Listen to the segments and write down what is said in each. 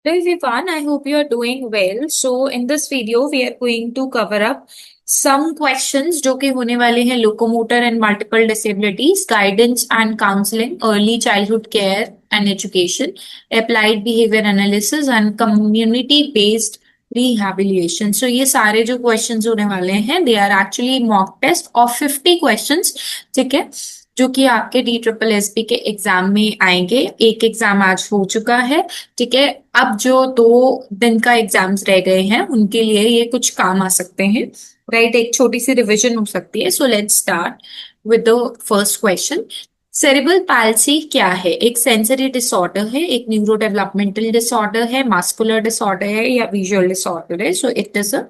Hello everyone, I hope you are doing well. So in this video we are going to cover up some questions जो कि होने वाले हैं locomotor and multiple disabilities, guidance and counseling, early childhood care and education, applied behavior analysis and community based rehabilitation. So ये सारे जो questions होने वाले हैं they are actually mock test of 50 questions. ठीक है, जो कि आपके DSSB के एग्जाम में आएंगे। एक एग्जाम आज हो चुका है। ठीक है, अब जो 2 दिन का एग्जाम्स रह गए हैं उनके लिए ये कुछ काम आ सकते हैं। राइट, एक छोटी सी रिवीजन हो सकती है। So let's start with the first question. Cerebral palsy क्या है? एक सेंसरी डिसऑर्डर है, एक न्यूरो डेवलपमेंटल डिसऑर्डर है, मास्कुलर डिसऑर्डर है या विजुअल डिसऑर्डर है? सो it is a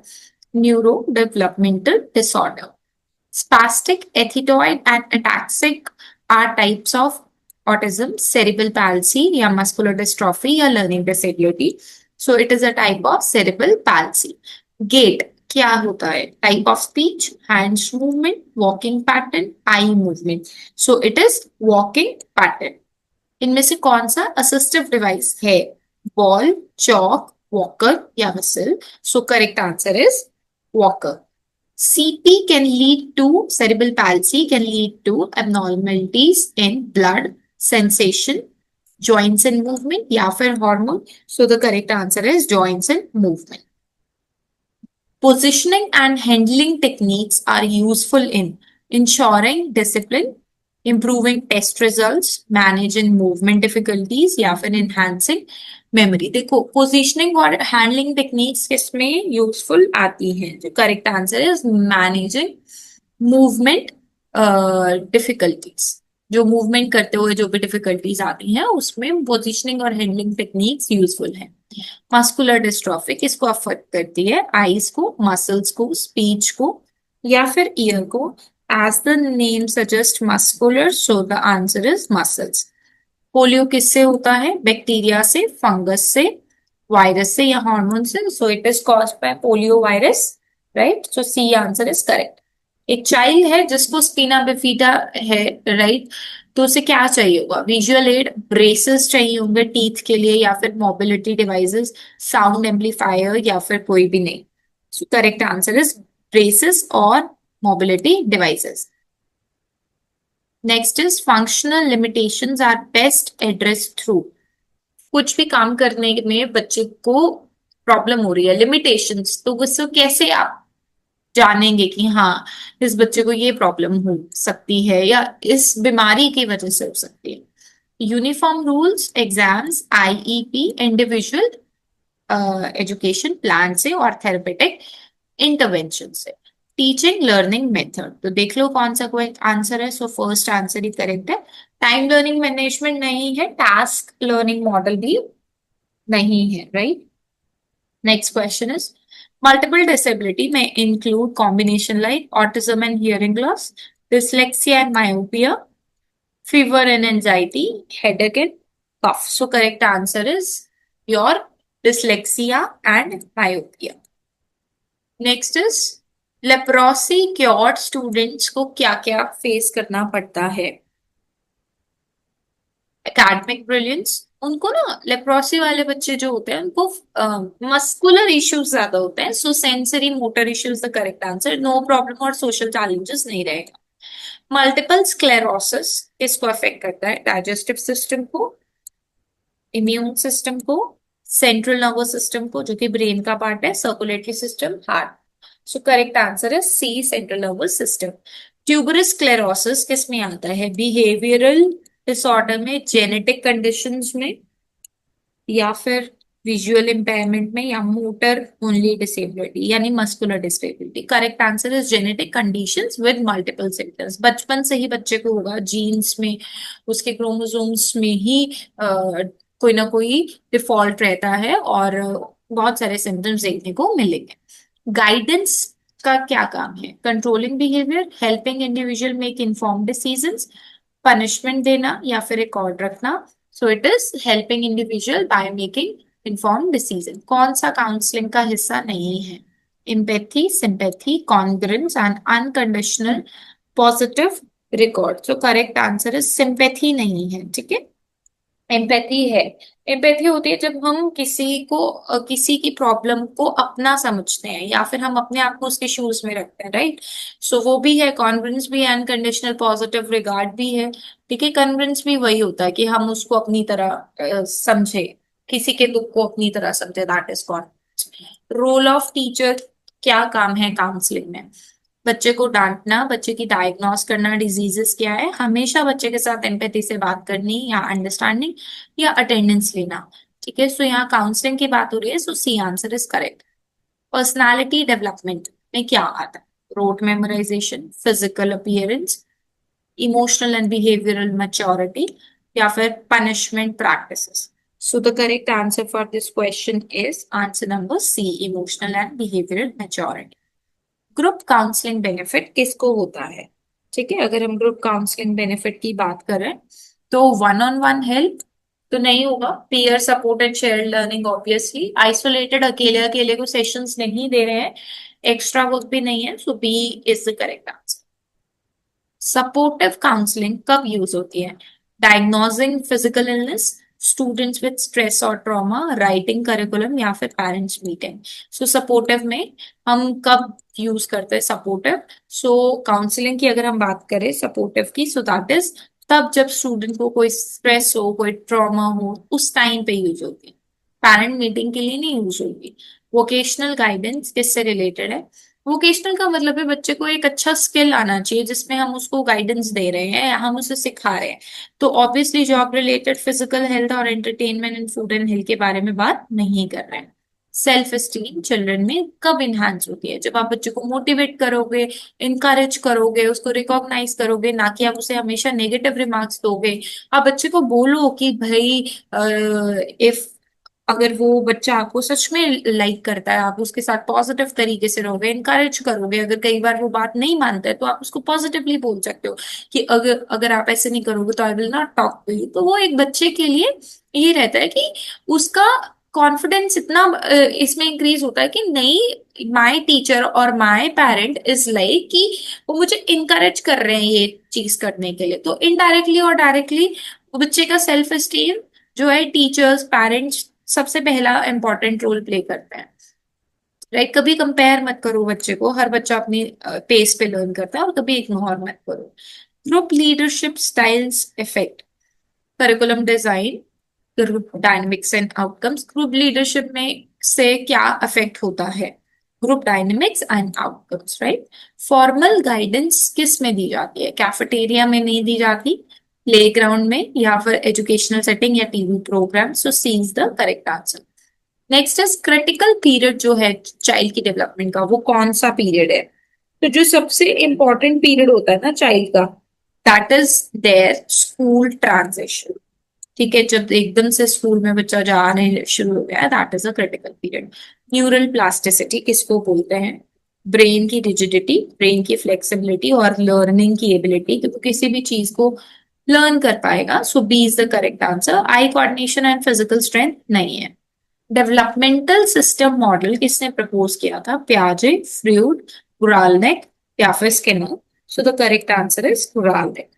neuro developmental disorder. Spastic, ethetoid, and ataxic are types of autism, cerebral palsy या muscular dystrophy या learning disability. So it is a type of cerebral palsy. Gait क्या होता है? Type of speech, hands movement, walking pattern, eye movement. So it is walking pattern. इनमें से कौन सा assistive device है? Ball, chalk, walker या whistle? So correct answer is walker. CP can lead to cerebral palsy, can lead to abnormalities in blood, sensation, joints and movement या फिर hormone. So the correct answer is joints and movement. Positioning and handling techniques are useful in ensuring discipline, improving test results, managing movement difficulties या फिर enhancing memory. देखो, positioning और handling techniques किसमें useful आती हैं? जो correct answer is managing movement difficulties. जो movement करते हुए जो भी डिफिकल्टीज आती हैं उसमें पोजिशनिंग और हैंडलिंग टेक्निक्स यूजफुल हैं। मस्कुलर डिस्ट्रॉफी किसको अफेक्ट करती है? आईज को, मसल्स को, स्पीच को या फिर ईयर को? As the name suggest muscular, so the answer is muscles. Polio किससे होता है? बैक्टीरिया से, फंगस से, वायरस से या हार्मोन से? So it is caused by polio virus. Right, so C answer is correct. एक चाइल्ड है जिसको स्पीना बिफिडा है, राइट, तो उसे क्या चाहिए होगा? विजुअल एड, ब्रेसेस चाहिए होंगे टीथ के लिए या फिर मोबिलिटी डिवाइसेस, साउंड एम्पलीफायर या फिर कोई भी नहीं? So correct answer is braces और mobility devices. Next is functional limitations are best address through. कुछ भी काम करने में बच्चे को प्रॉब्लम हो रही है, लिमिटेशंस, तो उसको कैसे आप जानेंगे कि हाँ इस बच्चे को ये प्रॉब्लम हो सकती है या इस बीमारी की वजह से हो सकती है? Uniform rules, exams, IEP, individual education plan से और थेरेपेटिक इंटरवेंशन से? टीचिंग लर्निंग मेथड, तो देख लो कौन सा कोई आंसर है। सो फर्स्ट आंसर ही करेक्ट है। टाइम लर्निंग मैनेजमेंट नहीं है, टास्क लर्निंग मॉडल भी नहीं है। Right, next question is multiple disability में include combination like autism and hearing loss, dyslexia and myopia, fever and anxiety, headache and cough. So correct answer is your dyslexia and myopia. Next is leprosy cured students को क्या क्या face करना पड़ता है? Academic brilliance, उनको ना leprosy वाले बच्चे जो होते हैं उनको मस्कुलर इश्यूज ज्यादा होते हैं। So sensory motor issues the correct answer. No problem और सोशल चैलेंजेस नहीं रहेगा। मल्टीपल स्क्लेरोसिस इसको अफेक्ट करता है? डाइजेस्टिव सिस्टम को, इम्यून सिस्टम को, सेंट्रल नर्वस सिस्टम को जो कि ब्रेन का पार्ट है, circulatory system, heart. So correct answer है C, central nervous system. Tuberous sclerosis किस में आता है? बिहेवियरल डिसऑर्डर में, जेनेटिक कंडीशंस में या फिर विजुअल इम्पेयरमेंट में या मोटर ओनली डिसेबिलिटी यानी muscular disability? Correct answer is genetic conditions with multiple symptoms. बचपन से ही बच्चे को होगा, जीन्स में, उसके क्रोमोसोम्स में ही कोई ना कोई डिफॉल्ट रहता है और बहुत सारे सिम्टम्स देखने को मिलेंगे। गाइडेंस का क्या काम है? Controlling behaviour, helping individual make informed decisions, punishment देना या फिर रिकॉर्ड रखना? सो it is helping individual by making informed decision. कौन सा काउंसलिंग का हिस्सा नहीं है? Empathy, sympathy, congruence and unconditional positive record. So correct answer is sympathy नहीं है। ठीक है, एम्पैथी है। एम्पैथी होती है जब हम किसी की प्रॉब्लम को अपना समझते हैं या फिर हम अपने आप को उसके शूज में रखते हैं, राइट। सो वो भी है, कॉन्फिडेंस भी है, अनकंडीशनल पॉजिटिव रिगार्ड भी है। ठीक है, कन्विंस भी वही होता है कि हम उसको अपनी तरह समझे, किसी के दुख को अपनी तरह समझे, that is confidence. Role of teacher, क्या काम है काउंसलिंग में? बच्चे को डांटना, बच्चे की डायग्नोस करना, डिजीजेस क्या है, हमेशा बच्चे के साथ एम्पैथी से बात करनी या अंडरस्टैंडिंग या अटेंडेंस लेना। ठीक है, सो यहाँ काउंसलिंग की बात हो रही है, so C answer is correct. Personality development में क्या आता है? Rote memorisation, physical appearance, emotional and behavioural maturity, या फिर punishment practices. So the correct answer for this question is answer number C, emotional and behavioural maturity. Group counselling benefit किसको होता है? ठीक है, अगर हम ग्रुप काउंसलिंग बेनिफिट की बात करें तो वन ऑन वन हेल्प तो नहीं होगा, peer support and share learning obviously, isolated अकेले अकेले को सेशंस नहीं दे रहे हैं, एक्स्ट्रा वर्क भी नहीं है, so B is the correct answer. Supportive counselling कब यूज होती है? Diagnosing physical illness, students with stress और ट्रॉमा, राइटिंग करिकुलम, या फिर पेरेंट्स मीटिंग। सो सपोर्टिव में हम कब यूज करते हैं सपोर्टिव? सो काउंसलिंग की अगर हम बात करें सपोर्टिव की, सो दैट इज तब जब स्टूडेंट को कोई स्ट्रेस हो, कोई ट्रॉमा हो, उस टाइम पे यूज होती है, पेरेंट मीटिंग के लिए नहीं यूज होगी। वोकेशनल गाइडेंस किससे रिलेटेड है? वोकेशनल का मतलब है बच्चे को एक अच्छा स्किल आना चाहिए जिसमें हम उसको गाइडेंस दे रहे हैं या हम उसे सिखा रहे हैं। तो obviously job related, physical health और entertainment and food and health के बारे में बात नहीं कर रहे हैं। सेल्फ एस्टीम चिल्ड्रन में कब इन्हांस होती है? जब आप बच्चे को मोटिवेट करोगे, इनकरेज करोगे, उसको रिकॉग्नाइज करोगे, ना कि आप उसे हमेशा नेगेटिव रिमार्क्स दोगे। आप बच्चे को बोलो कि भाई, इफ अगर वो बच्चा आपको सच में लाइक करता है, आप उसके साथ पॉजिटिव तरीके से रहोगे, इनकरेज करोगे, अगर कई बार वो बात नहीं मानता है तो आप उसको पॉजिटिवली बोल सकते हो कि अगर अगर आप ऐसे नहीं करोगे तो I will not talk to you. तो वो एक बच्चे के लिए ये रहता है कि उसका कॉन्फिडेंस इतना इसमें इंक्रीज होता है कि नहीं, माय टीचर और माय पेरेंट इज लाइक कि वो मुझे इनकरेज कर रहे हैं ये चीज करने के लिए। तो इनडायरेक्टली और डायरेक्टली बच्चे का सेल्फ एस्टीम जो है, टीचर्स, पेरेंट्स सबसे पहला इंपॉर्टेंट रोल प्ले करते हैं, राइट। कभी कंपेयर मत करो बच्चे को, हर बच्चा अपनी पेस पे लर्न करता है, और कभी इग्नोर मत करो। Group leadership styles effect curriculum design, group dynamics and outcomes. Group leadership में से क्या अफेक्ट होता है? Group dynamics and outcomes, right. Formal guidance किस में दी जाती है? कैफेटेरिया में नहीं दी जाती, प्लेग्राउंड में, या फिर एजुकेशनल सेटिंग या TV programme. So C is the correct answer. Next is critical period जो है चाइल्ड की डेवलपमेंट का, वो कौन सा पीरियड है? तो जो सबसे इंपॉर्टेंट पीरियड होता है ना चाइल्ड का, that is their school transition. ठीक है, जब एकदम से स्कूल में बच्चा जाने शुरू हो गया है, that is a critical period. Neural plasticity किसको बोलते हैं? ब्रेन की रिजिडिटी, ब्रेन की फ्लेक्सिबिलिटी और लर्निंग की एबिलिटी, कि वो किसी भी चीज को लर्न कर पाएगा। So B is the correct answer. Eye coordination and physical strength नहीं है। डेवलपमेंटल सिस्टम मॉडल किसने प्रपोज किया था? प्याजे, फ्रूड, गुराल्निक, या फिर Skinner. So the correct answer is Guralnick.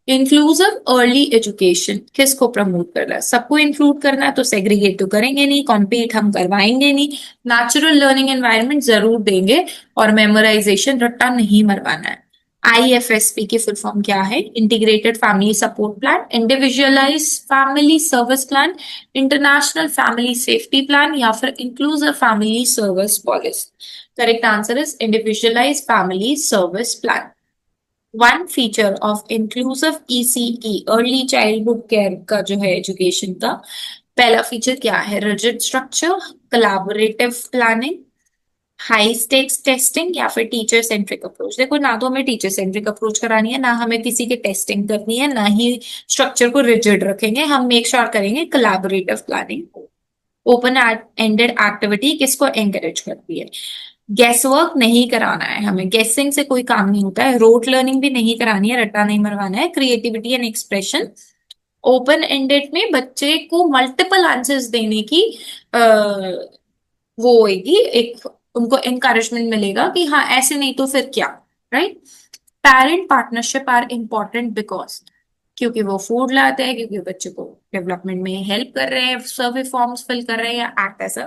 Inclusive early education किसको प्रमोट कर रहा है? सबको इंक्लूड करना है, तो सेग्रीगेट तो करेंगे नहीं, कॉम्पीट हम करवाएंगे नहीं, नेचुरल लर्निंग एनवायरनमेंट जरूर देंगे, और मेमोराइजेशन रट्टा नहीं मरवाना है। आईएफएसपी की फुल फॉर्म क्या है? Integrated family support plan, individualise family service plan, international family safety plan, या फिर inclusive family service policy. Correct answer is individualise family service plan. One feature of inclusive ECE, early childhood care का जो है education का, पहला feature क्या है? Rigid structure, collaborative planning, high stakes testing, या फिर टीचर सेंट्रिक अप्रोच। देखो, ना तो हमें टीचर सेंट्रिक अप्रोच करानी है, ना हमें किसी की टेस्टिंग करनी है, ना ही स्ट्रक्चर को रिजिड रखेंगे, हम मेक श्योर करेंगे collaborative planning. Open ended activity किसको एंकरेज करती है? गेस वर्क नहीं कराना है हमें, गेसिंग से कोई काम नहीं होता है। रोट लर्निंग भी नहीं करानी है, रट्टा नहीं मरवाना है। Creativity and expression. Open ended में बच्चे को मल्टीपल आंसर्स देने की आ, वो होगी, एक उनको एनकरेजमेंट मिलेगा कि हाँ ऐसे नहीं तो फिर क्या, right. Parent partnership are important because, क्योंकि वो फूड लाते हैं, क्योंकि बच्चे को डेवलपमेंट में हेल्प कर रहे हैं, सर्वे फॉर्म्स फिल कर रहे हैं, या act as a,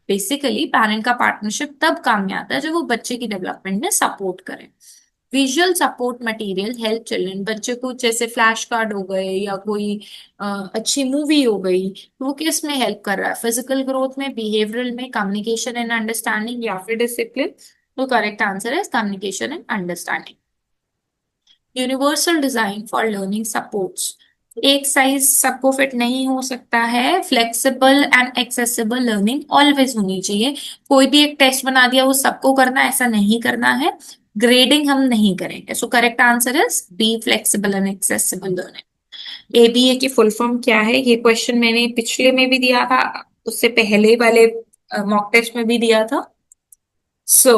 basically parent का पार्टनरशिप तब काम में आता है जब वो बच्चे की डेवलपमेंट में सपोर्ट करें। Visual support material help children, बच्चे को जैसे फ्लैश कार्ड हो गए या कोई अच्छी मूवी हो गई, तो वो किस में हेल्प कर रहा है, फिजिकल ग्रोथ में, बिहेवियरल में, कम्युनिकेशन एंड अंडरस्टैंडिंग या फिर डिसिप्लिन। तो करेक्ट आंसर है communication and understanding. Universal design for learning supports, एक साइज सबको फिट नहीं हो सकता है, flexible and accessible learning always होनी चाहिए। कोई भी एक टेस्ट बना दिया वो सबको करना, ऐसा नहीं करना है। ग्रेडिंग हम नहीं करेंगे। So correct answer is B, flexible and accessible learning. ABA की फुल फॉर्म क्या है, ये क्वेश्चन मैंने पिछले में भी दिया था, उससे पहले वाले मॉक टेस्ट में भी दिया था। So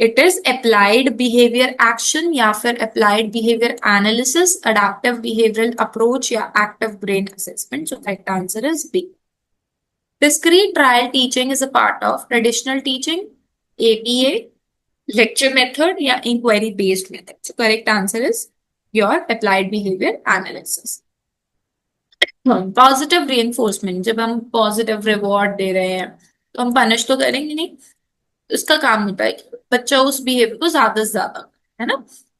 it is applied behaviour action या फिर applied behaviour analysis, adaptive behavioural approach या active brain assessment. So correct answer is B. Discrete trial teaching is a part of traditional teaching, ABA, lecture method या inquiry based method. So correct answer is your applied behavior analysis. Positive reinforcement, जब हम positive reward दे रहे हैं तो हम punish तो करेंगे नहीं। उसका काम होता है कि बच्चा उस बिहेवियर को ज्यादा से ज्यादा, है ना,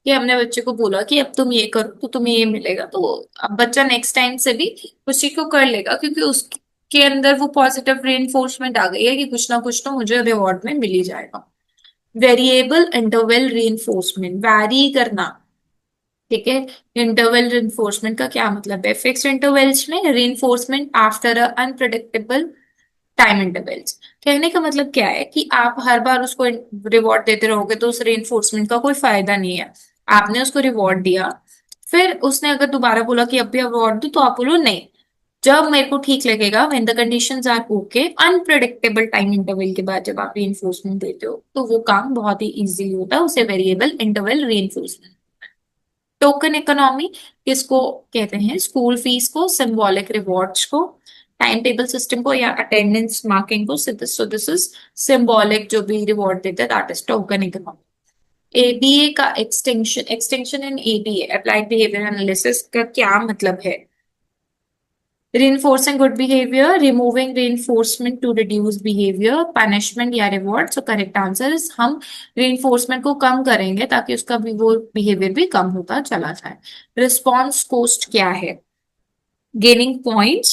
कि हमने बच्चे को बोला कि अब तुम ये करो तो तुम्हें ये मिलेगा, तो अब बच्चा नेक्स्ट टाइम से भी उसी को कर लेगा, क्योंकि उसके अंदर वो पॉजिटिव रेनफोर्समेंट आ गई है कि कुछ ना कुछ तो मुझे रिवॉर्ड में मिल ही जाएगा। वेरिएबल इंटरवल रेनफोर्समेंट, वैरी करना, ठीक है। इंटरवल रेनफोर्समेंट का क्या मतलब है, फिक्स्ड इंटरवल्स में reinforcement after a unpredictable time intervals. कहने का मतलब क्या है कि आप हर बार उसको रिवॉर्ड देते रहोगे तो उस रेनफोर्समेंट का कोई फायदा नहीं है। आपने उसको रिवॉर्ड दिया, फिर उसने अगर दोबारा बोला कि अब भी रिवॉर्ड दो, तो आप बोलो नहीं, जब मेरे को ठीक लगेगा, when the conditions are okay, unpredictable time interval के बाद जब आप रेनफोर्समेंट देते हो तो वो काम बहुत ही इजीली होता है, उसे variable interval reinforcement. Token economy किसको कहते हैं, स्कूल फीस को, सिंबॉलिक रिवॉर्ड्स को, टाइम टेबल सिस्टम को, या अटेंडेंस मार्किंग को। सो दिस इज सिंबॉलिक, जो भी रिवॉर्ड देते हैं that is token economy. ABA का extension, extension in ABA applied behaviour analysis का क्या मतलब है, reinforcing good behavior, removing reinforcement to reduce behavior, punishment या reward। So correct answer is हम reinforcement को कम करेंगे ताकि उसका भी वो behavior भी कम होता चला जाए। Response cost क्या है, gaining points,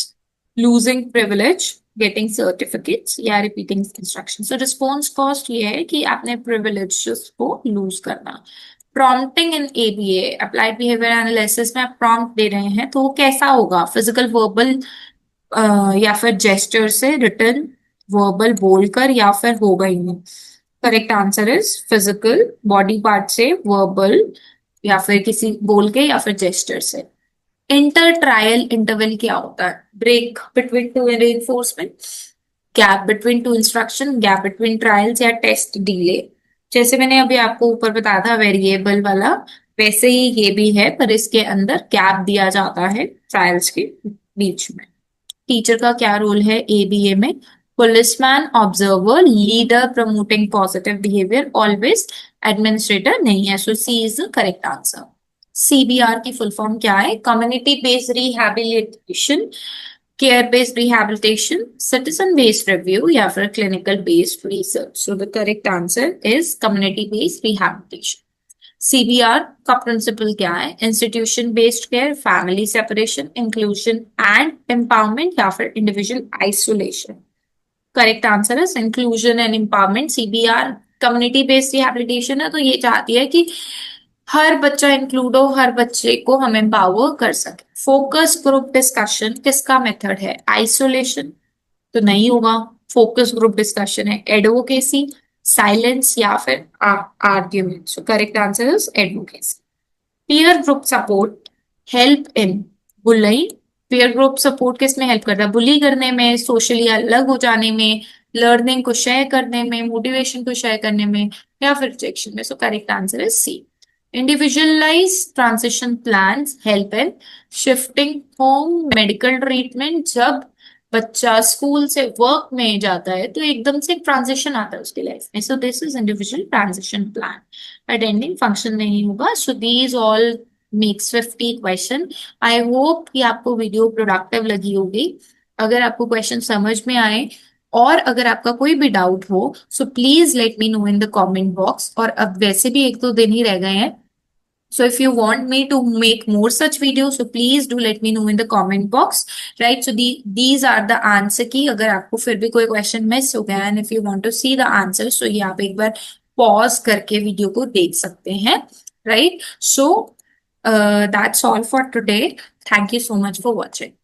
losing privilege, getting certificates या repeating instructions। So response cost ये है कि आपने privileges को lose करना। प्रॉम्प्टिंग इन एबीए अप्लाइड बिहेवियर एनालिसिस में आप प्रॉम्प्ट दे रहे हैं तो वो कैसा होगा, फिजिकल, वर्बल या फिर जेस्चर से, रिटन, वर्बल बोलकर, या फिर होगा ही नहीं। Correct answer is physical, body part से, वर्बल या फिर किसी बोल के या फिर जेस्चर से। इंटर ट्रायल इंटरवल क्या होता है, break between two reinforcement, gap between two instruction, gap between trials या टेस्ट डिले। जैसे मैंने अभी आपको ऊपर बताया था वेरिएबल वाला, वैसे ही ये भी है, पर इसके अंदर गैप दिया जाता है ट्रायल्स के बीच में। टीचर का क्या रोल है एबीए में, policeman, observer, leader promoting positive behaviour, always, administrator नहीं है। So C is the correct answer. CBR की फुल फॉर्म क्या है, community based rehabilitation, care based rehabilitation, citizen based review या फिर clinical based research. So the correct answer is community based rehabilitation. CBR का principle क्या है, institution based care, family separation, inclusion and empowerment या फिर individual isolation. Correct answer है inclusion and empowerment. CBR community based rehabilitation है, तो ये चाहती है कि हर बच्चा इंक्लूड हो, हर बच्चे को हम एम्पावर कर सके। फोकस ग्रुप डिस्कशन किसका मेथड है, आइसोलेशन तो नहीं होगा, फोकस ग्रुप डिस्कशन है। एडवोकेसी, साइलेंस या फिर argument. So correct answer is advocacy. Peer group support help in bullying, peer group support किस में हेल्प करता है, बुली करने में, सोशली अलग हो जाने में, लर्निंग को शेयर करने में, मोटिवेशन को शेयर करने में, या फिर रिजेक्शन में। So correct answer is C. Individualise transition plans help in shifting home, medical treatment, जब बच्चा स्कूल से वर्क में जाता है तो एकदम से ट्रांजिशन आता है उसकी लाइफ में। So this is individual transition plan. Attending function नहीं होगा। So these all makes 50 question. I hope कि आपको वीडियो प्रोडक्टिव लगी होगी। अगर आपको क्वेश्चन समझ में आए और अगर आपका कोई भी डाउट हो so please let me know in the comment box. और अब वैसे भी 1-2 दिन ही रह गए हैं, so if you want me to make more such videos, so please do let me know in the comment box, right? So these are the answer की। अगर आपको फिर भी कोई क्वेश्चन मिस हो गया and if you want to see the answer, so ये आप एक बार पॉज करके वीडियो को देख सकते हैं, right? So that's all for today. Thank you so much for watching.